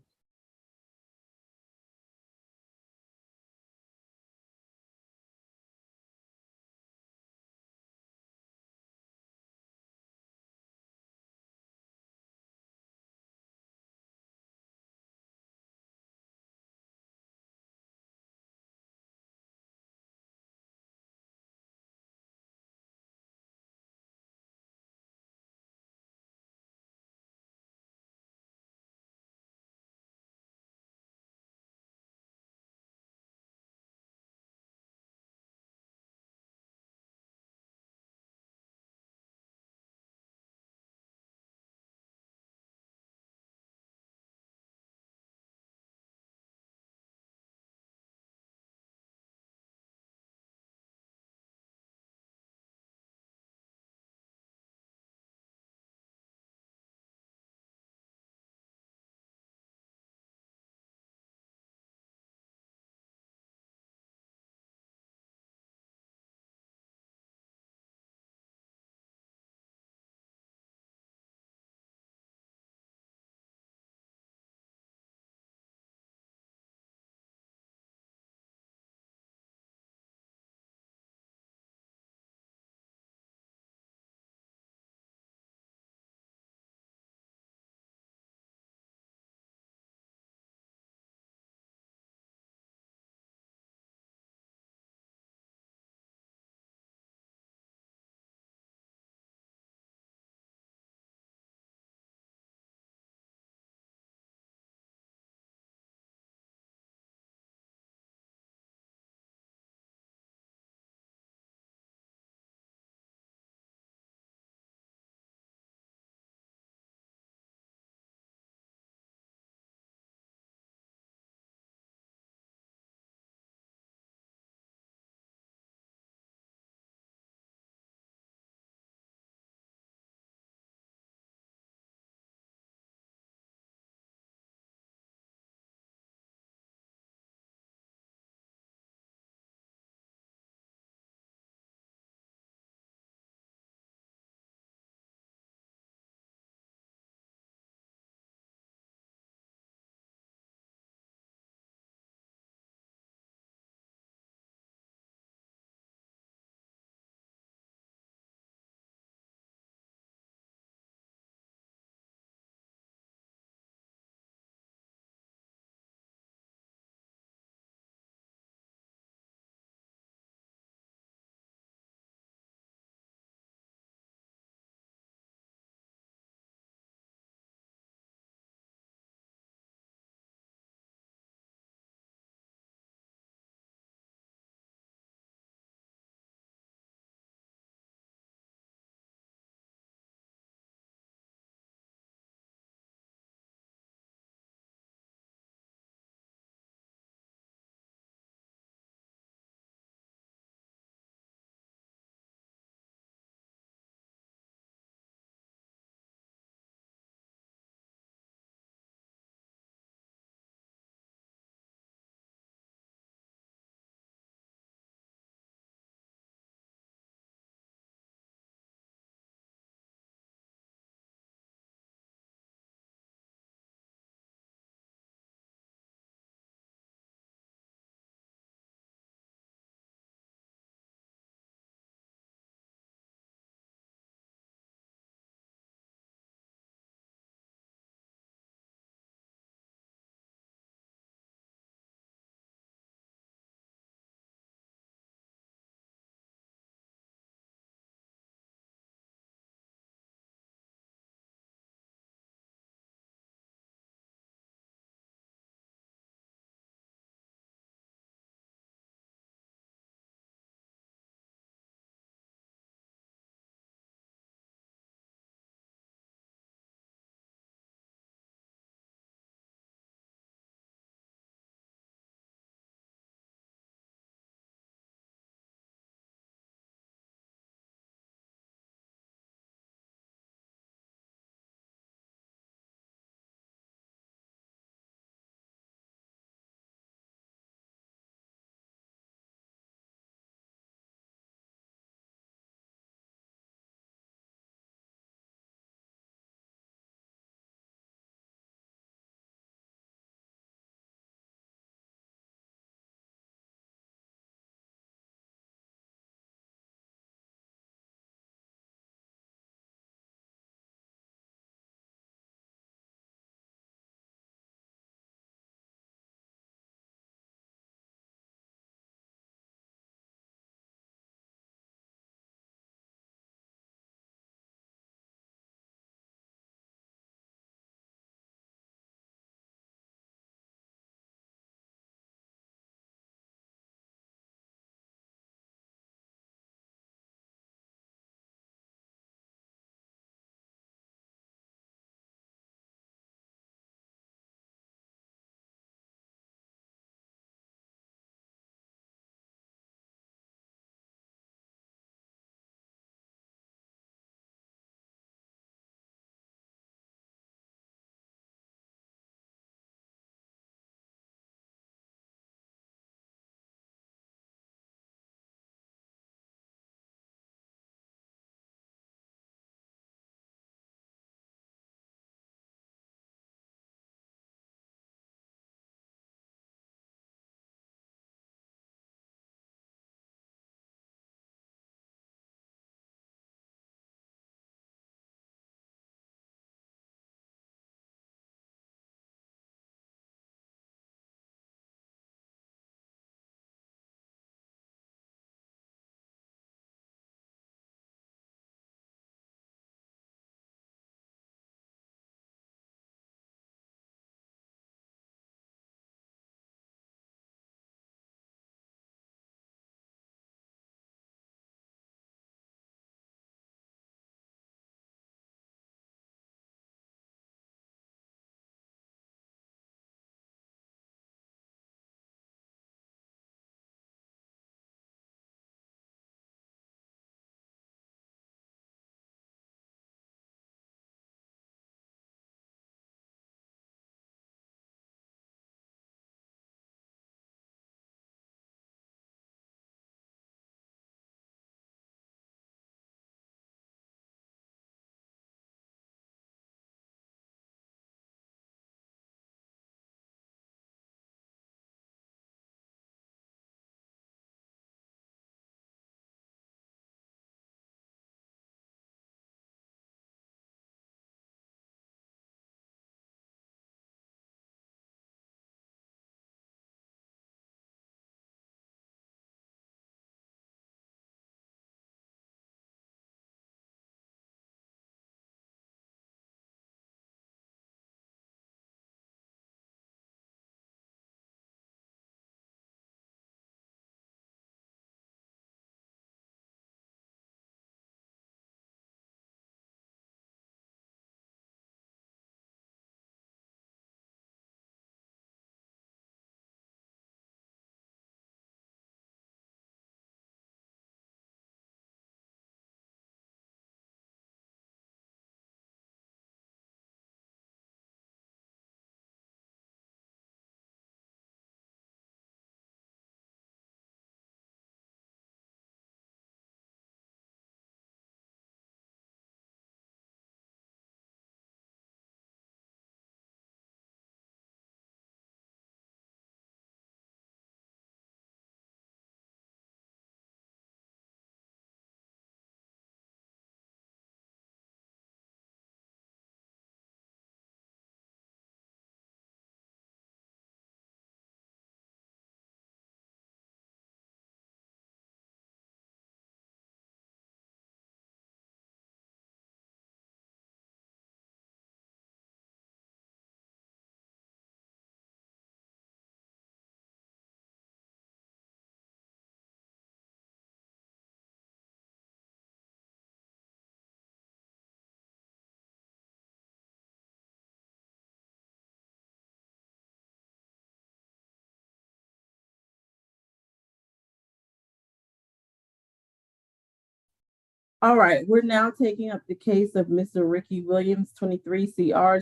All right, we're now taking up the case of Mr. Ricky Williams, 23 CR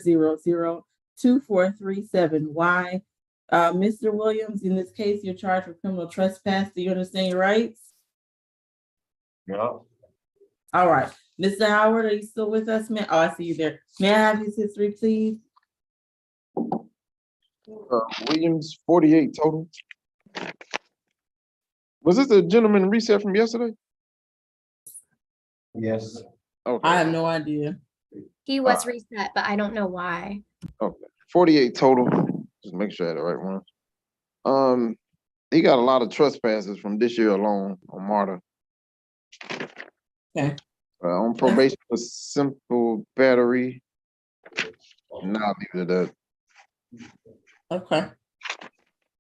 002437Y. Mr. Williams, in this case, you're charged with criminal trespass. Do you understand your rights? Yeah. All right, Mr. Howard, are you still with us, man? Oh, I see you there. May I have his history, please? Williams, 48 total. Was this the gentleman reset from yesterday? Yes. Okay. I have no idea. He was reset, but I don't know why. Okay, 48 total. Just make sure I had the right one. He got a lot of trespasses from this year alone on MARTA. Okay. On probation for simple battery. Nah, leave it at that. Okay.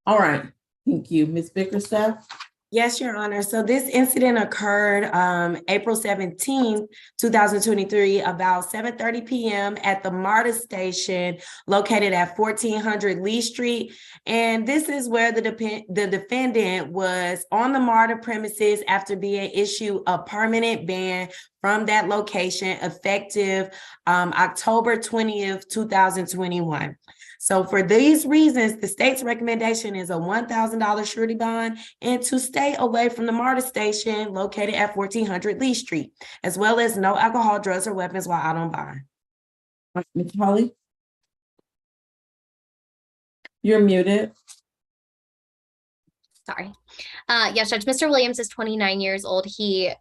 All right. Thank you. Ms. Bickerstaff? Yes, Your Honor. So this incident occurred April 17th, 2023, about 7:30 p.m. at the MARTA station located at 1400 Lee Street. And this is where the defendant was on the MARTA premises after being issued a permanent ban from that location effective October 20th, 2021. So for these reasons, the state's recommendation is a $1,000 surety bond and to stay away from the MARTA station located at 1400 Lee Street, as well as no alcohol, drugs, or weapons while out on bond. Ms. Holly? You're muted. Sorry. Yes, Judge, Mr. Williams is 29 years old. He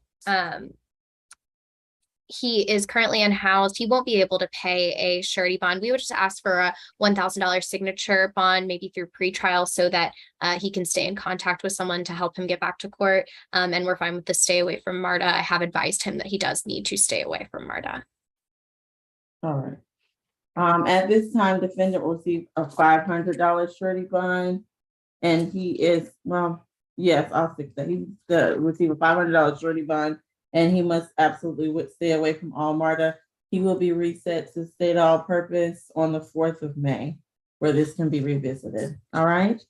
is currently unhoused. He won't be able to pay a surety bond. We would just ask for a $1,000 signature bond, maybe through pretrial, so that he can stay in contact with someone to help him get back to court. And we're fine with the stay away from MARTA. I have advised him that he does need to stay away from MARTA. All right. At this time, defendant will receive a $500 surety bond, and he is, well, yes, I'll fix that. He's gonna receive a $500 surety bond, and he must absolutely stay away from all MARTA. He will be reset to state all purpose on the 4th of May, where this can be revisited. All right.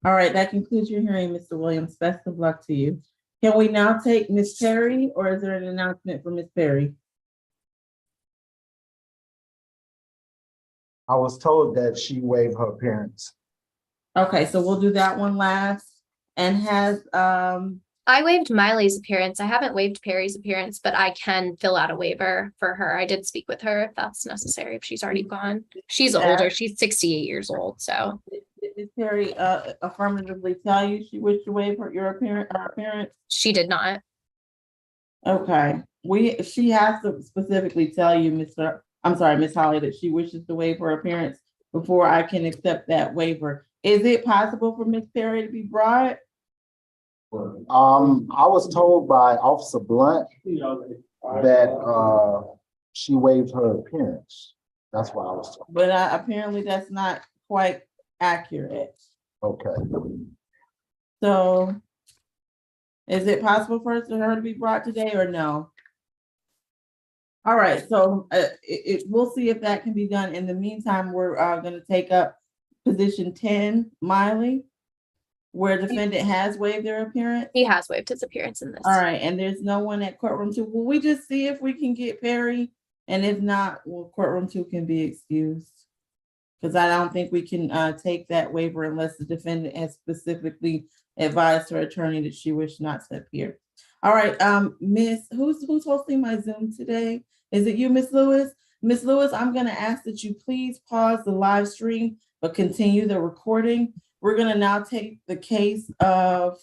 All right, that concludes your hearing, Mr. Williams. Best of luck to you. Can we now take Ms. Perry, or is there an announcement for Ms. Perry? I was told that she waived her appearance. Okay, so we'll do that one last. And has, I waived Miley's appearance. I haven't waived Perry's appearance, but I can fill out a waiver for her. I did speak with her if that's necessary, if she's already gone. She's older. She's 68 years old, so. Did Ms. Perry affirmatively tell you she wished to waive her appearance? She did not. Okay, she has to specifically tell you, Ms. Holly, that she wishes to waive her appearance before I can accept that waiver. Is it possible for Ms. Perry to be brought? I was told by Officer Blunt that she waived her appearance. That's why I was told. But apparently that's not quite accurate. Okay. So is it possible for her to be brought today or no? All right, so we'll see if that can be done. In the meantime, we're gonna take up position 10, Miley, where defendant has waived their appearance. He has waived his appearance in this. All right, and there's no one at courtroom 2. Will we just see if we can get Perry? And if not, well, courtroom 2 can be excused. Because I don't think we can take that waiver unless the defendant has specifically advised her attorney that she wished not to appear. All right, Miss, who's hosting my Zoom today? Is it you, Miss Lewis? Miss Lewis, I'm gonna ask that you please pause the live stream, but continue the recording. We're gonna now take the case of